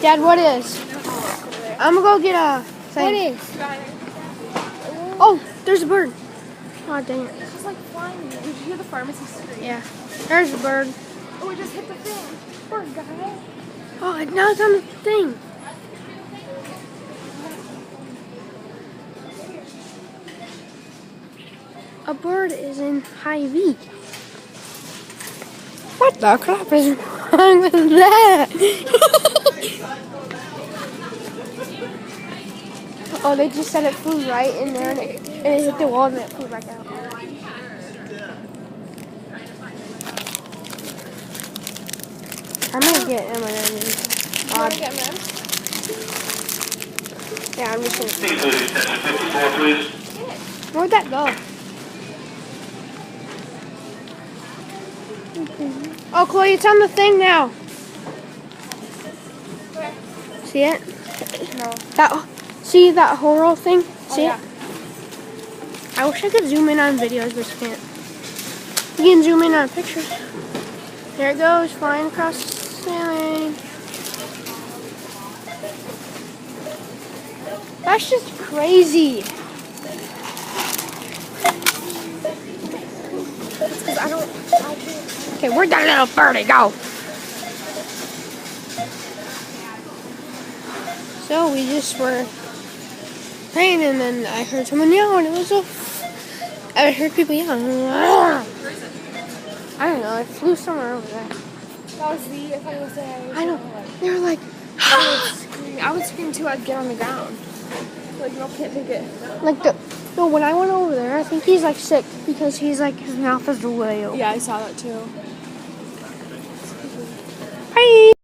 Dad, what is? I'm gonna go get a thing. What is? Oh, there's a bird. Oh, dang it. It's just like flying. Did you hear the pharmacy scream? Yeah, there's a bird. Oh, it just hit the thing. Poor guy. Oh, now it's on the thing. A bird is in high V. What the crap is wrong with that? Oh, they just said it flew right in there and it hit the wall and it flew back out. I'm gonna get Emma and You want to get him? yeah, I'm just gonna. Please, ladies, attention 54, please. Where'd that go? Oh, Chloe, it's on the thing now. Where? See it? No. See that horror thing? See yeah. it? I wish I could zoom in on videos, but you can't. You can zoom in on pictures. There it goes, flying across the ceiling. That's just crazy. Because I can't. Okay, where'd that little birdie go? So we just were praying, and then I heard someone yell, and it was I heard people yell. I don't know, it flew somewhere over there. That was the, if I was there. I know. They were like, I would scream too, I'd get on the ground. Like, no, can't take it. no, when I went over there, I think he's like sick because he's like, his mouth is way open. Yeah, I saw that too. Bye.